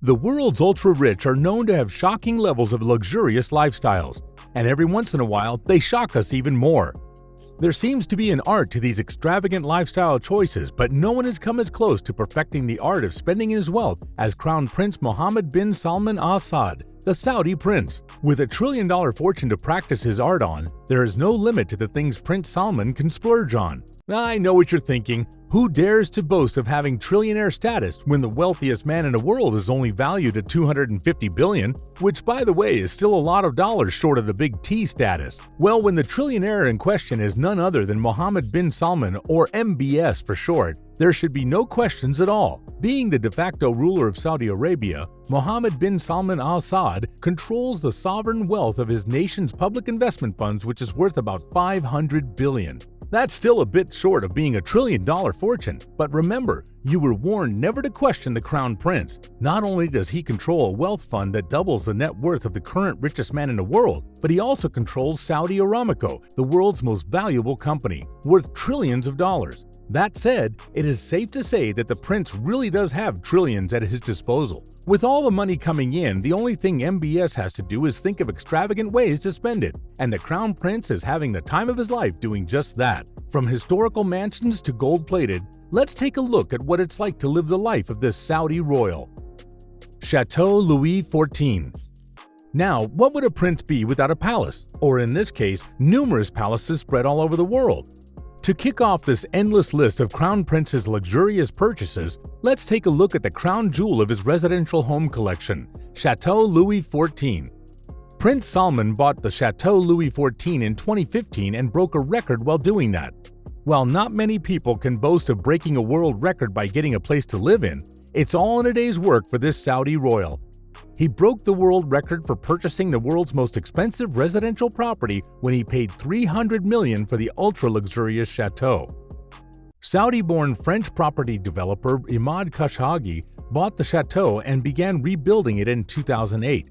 The world's ultra-rich are known to have shocking levels of luxurious lifestyles, and every once in a while, they shock us even more. There seems to be an art to these extravagant lifestyle choices, but no one has come as close to perfecting the art of spending his wealth as Crown Prince Mohammed bin Salman Al Saud, the Saudi prince. With a trillion-dollar fortune to practice his art on, there is no limit to the things Prince Salman can splurge on. I know what you're thinking. Who dares to boast of having trillionaire status when the wealthiest man in the world is only valued at $250 billion, which, by the way, is still a lot of dollars short of the big T status? Well, when the trillionaire in question is none other than Mohammed bin Salman, or MBS for short, there should be no questions at all. Being the de facto ruler of Saudi Arabia, Mohammed bin Salman Al Saud controls the sovereign wealth of his nation's public investment funds, which is worth about $500 billion. That's still a bit short of being a trillion-dollar fortune, but remember, you were warned never to question the crown prince. Not only does he control a wealth fund that doubles the net worth of the current richest man in the world, but he also controls Saudi Aramco, the world's most valuable company, worth trillions of dollars. That said, it is safe to say that the prince really does have trillions at his disposal. With all the money coming in, the only thing MBS has to do is think of extravagant ways to spend it, and the crown prince is having the time of his life doing just that. From historical mansions to gold-plated, let's take a look at what it's like to live the life of this Saudi royal. Chateau Louis XIV. Now, what would a prince be without a palace? Or in this case, numerous palaces spread all over the world. To kick off this endless list of Crown Prince's luxurious purchases, let's take a look at the crown jewel of his residential home collection, Chateau Louis XIV. Prince Salman bought the Chateau Louis XIV in 2015 and broke a record while doing that. While not many people can boast of breaking a world record by getting a place to live in, it's all in a day's work for this Saudi royal. He broke the world record for purchasing the world's most expensive residential property when he paid $300 million for the ultra-luxurious chateau. Saudi-born French property developer Imad Khashoggi bought the chateau and began rebuilding it in 2008.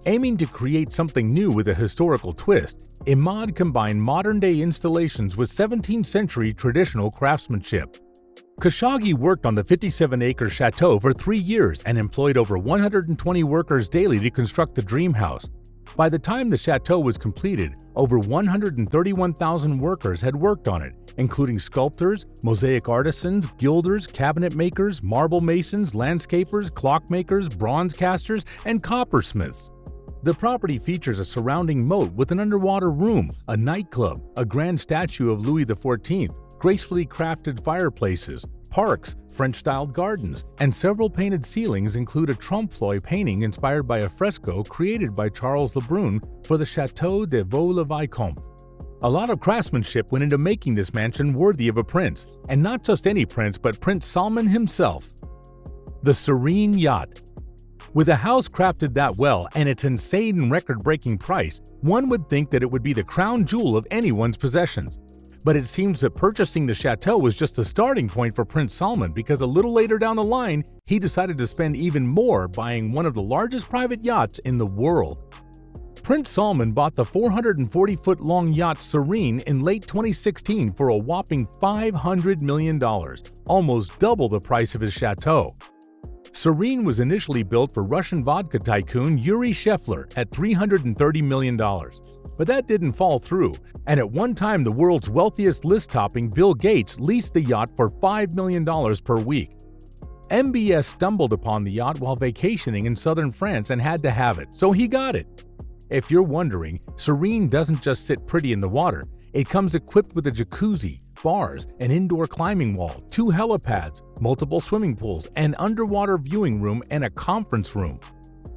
Aiming to create something new with a historical twist, Imad combined modern-day installations with 17th-century traditional craftsmanship. Khashoggi worked on the 57-acre chateau for 3 years and employed over 120 workers daily to construct the dream house. By the time the chateau was completed, over 131,000 workers had worked on it, including sculptors, mosaic artisans, gilders, cabinet makers, marble masons, landscapers, clockmakers, bronze casters, and coppersmiths. The property features a surrounding moat with an underwater room, a nightclub, a grand statue of Louis XIV, gracefully crafted fireplaces, parks, French-styled gardens, and several painted ceilings include a trompe-l'oeil painting inspired by a fresco created by Charles Lebrun for the Château de Vaux-le-Vicomte. A lot of craftsmanship went into making this mansion worthy of a prince, and not just any prince, but Prince Salman himself. The Serene Yacht. With a house crafted that well and its insane record-breaking price, one would think that it would be the crown jewel of anyone's possessions. But it seems that purchasing the chateau was just a starting point for Prince Salman, because a little later down the line, he decided to spend even more buying one of the largest private yachts in the world. Prince Salman bought the 440-foot-long yacht Serene in late 2016 for a whopping $500 million, almost double the price of his chateau. Serene was initially built for Russian vodka tycoon Yuri Shefler at $330 million. But that didn't fall through, and at one time the world's wealthiest list-topping Bill Gates leased the yacht for $5 million per week. MBS stumbled upon the yacht while vacationing in southern France and had to have it, so he got it. If you're wondering, Serene doesn't just sit pretty in the water. It comes equipped with a jacuzzi, bars, an indoor climbing wall, 2 helipads, multiple swimming pools, an underwater viewing room, and a conference room.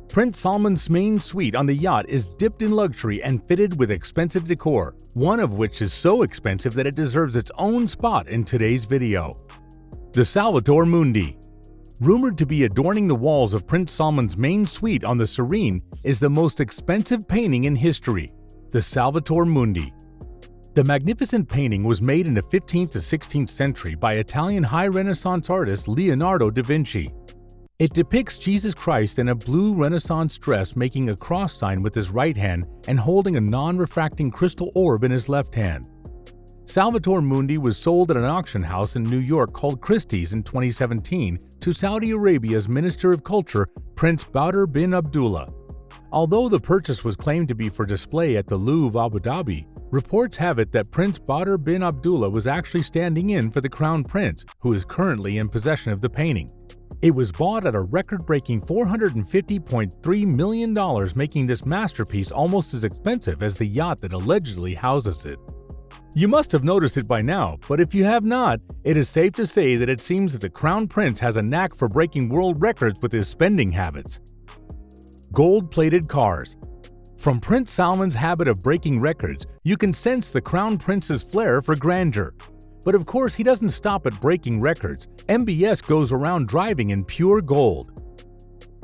Prince Salman's main suite on the yacht is dipped in luxury and fitted with expensive decor, one of which is so expensive that it deserves its own spot in today's video. The Salvator Mundi. Rumored to be adorning the walls of Prince Salman's main suite on the Serene is the most expensive painting in history, the Salvator Mundi. The magnificent painting was made in the 15th to 16th century by Italian High Renaissance artist Leonardo da Vinci. It depicts Jesus Christ in a blue Renaissance dress making a cross sign with his right hand and holding a non-refracting crystal orb in his left hand. Salvator Mundi was sold at an auction house in New York called Christie's in 2017 to Saudi Arabia's Minister of Culture, Prince Badr bin Abdullah. Although the purchase was claimed to be for display at the Louvre, Abu Dhabi, reports have it that Prince Badr bin Abdullah was actually standing in for the Crown Prince, who is currently in possession of the painting. It was bought at a record-breaking $450.3 million, making this masterpiece almost as expensive as the yacht that allegedly houses it. You must have noticed it by now, but if you have not, it is safe to say that it seems that the Crown Prince has a knack for breaking world records with his spending habits. Gold-plated cars. From Prince Salman's habit of breaking records, you can sense the Crown Prince's flair for grandeur. But of course, he doesn't stop at breaking records. MBS goes around driving in pure gold.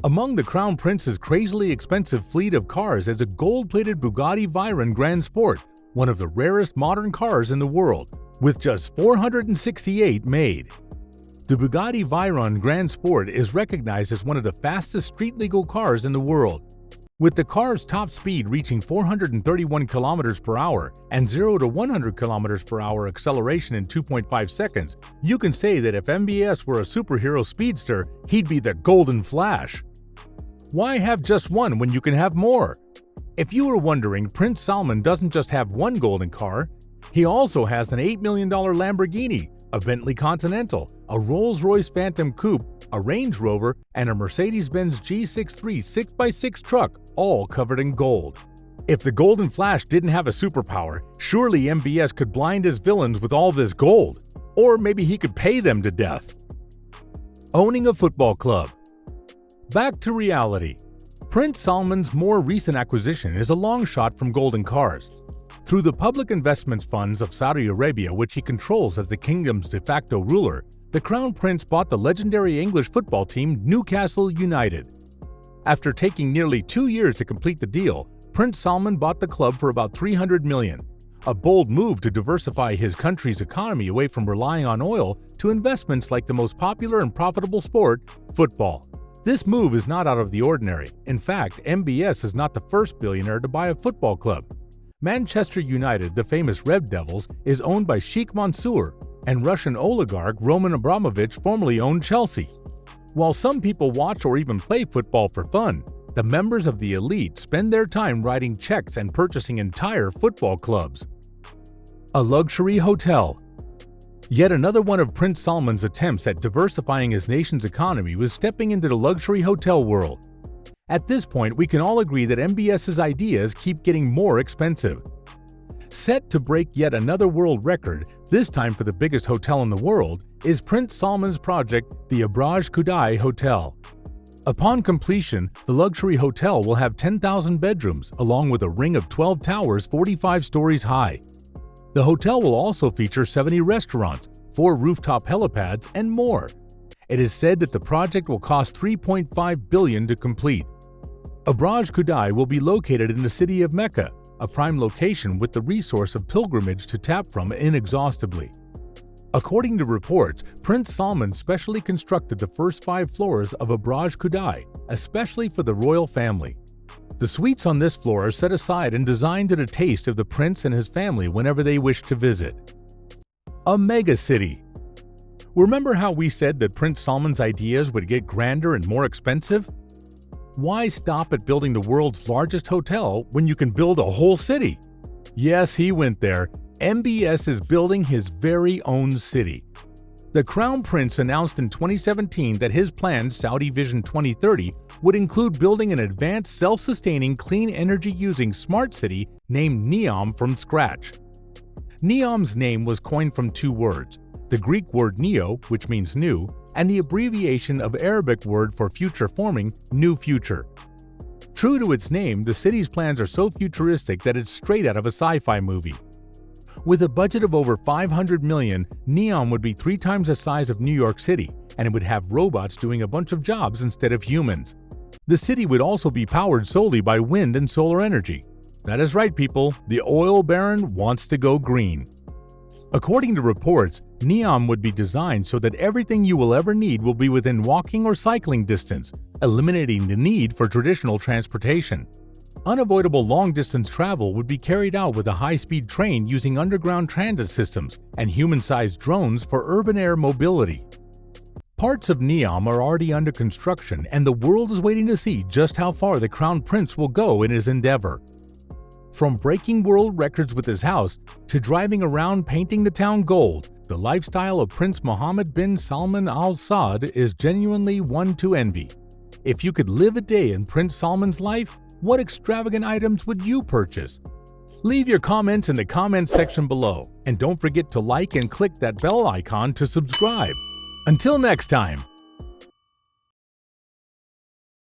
Among the Crown Prince's crazily expensive fleet of cars is a gold-plated Bugatti Veyron Grand Sport, one of the rarest modern cars in the world, with just 468 made. The Bugatti Veyron Grand Sport is recognized as one of the fastest street-legal cars in the world. With the car's top speed reaching 431 km per hour and 0 to 100 km per hour acceleration in 2.5 seconds, you can say that if MBS were a superhero speedster, he'd be the Golden Flash. Why have just one when you can have more? If you were wondering, Prince Salman doesn't just have one golden car, he also has an $8 million Lamborghini, a Bentley Continental, a Rolls-Royce Phantom Coupe, a Range Rover, and a Mercedes-Benz G63 6x6 truck, all covered in gold. If the Golden Flash didn't have a superpower, surely MBS could blind his villains with all this gold. Or maybe he could pay them to death. Owning a football club. Back to reality. Prince Salman's more recent acquisition is a long shot from golden cars. Through the public investments funds of Saudi Arabia, which he controls as the kingdom's de facto ruler, the Crown Prince bought the legendary English football team Newcastle United. After taking nearly 2 years to complete the deal, Prince Salman bought the club for about $300 million, a bold move to diversify his country's economy away from relying on oil to investments like the most popular and profitable sport, football. This move is not out of the ordinary. In fact, MBS is not the first billionaire to buy a football club. Manchester United, the famous Red Devils, is owned by Sheikh Mansour, and Russian oligarch Roman Abramovich formerly owned Chelsea. While some people watch or even play football for fun, the members of the elite spend their time writing checks and purchasing entire football clubs. A luxury hotel. Yet another one of Prince Salman's attempts at diversifying his nation's economy was stepping into the luxury hotel world. At this point, we can all agree that MBS's ideas keep getting more expensive. Set to break yet another world record, this time for the biggest hotel in the world, is Prince Salman's project, the Abraj Khudai Hotel. Upon completion, the luxury hotel will have 10,000 bedrooms, along with a ring of 12 towers 45 stories high. The hotel will also feature 70 restaurants, 4 rooftop helipads, and more. It is said that the project will cost $3.5 billion to complete. Abraj Khudai will be located in the city of Mecca, a prime location with the resource of pilgrimage to tap from inexhaustibly. According to reports, Prince Salman specially constructed the first 5 floors of Abraj Khudai, especially for the royal family. The suites on this floor are set aside and designed to the taste of the prince and his family whenever they wish to visit. A mega city. Remember how we said that Prince Salman's ideas would get grander and more expensive? Why stop at building the world's largest hotel when you can build a whole city? Yes, he went there. MBS is building his very own city. The Crown Prince announced in 2017 that his plan, Saudi Vision 2030, would include building an advanced, self-sustaining, clean energy-using smart city named Neom from scratch. Neom's name was coined from 2 words, the Greek word neo, which means new, and the abbreviation of Arabic word for future forming, new future. True to its name, the city's plans are so futuristic that it's straight out of a sci-fi movie. With a budget of over $500 million, Neom would be 3 times the size of New York City, and it would have robots doing a bunch of jobs instead of humans. The city would also be powered solely by wind and solar energy. That is right, people, the oil baron wants to go green. According to reports, Neom would be designed so that everything you will ever need will be within walking or cycling distance, eliminating the need for traditional transportation. Unavoidable long-distance travel would be carried out with a high-speed train using underground transit systems and human-sized drones for urban air mobility. Parts of Neom are already under construction, and the world is waiting to see just how far the Crown Prince will go in his endeavor. From breaking world records with his house to driving around painting the town gold, the lifestyle of Prince Mohammed bin Salman Al Saud is genuinely one to envy. If you could live a day in Prince Salman's life, what extravagant items would you purchase? Leave your comments in the comments section below, and don't forget to like and click that bell icon to subscribe. Until next time.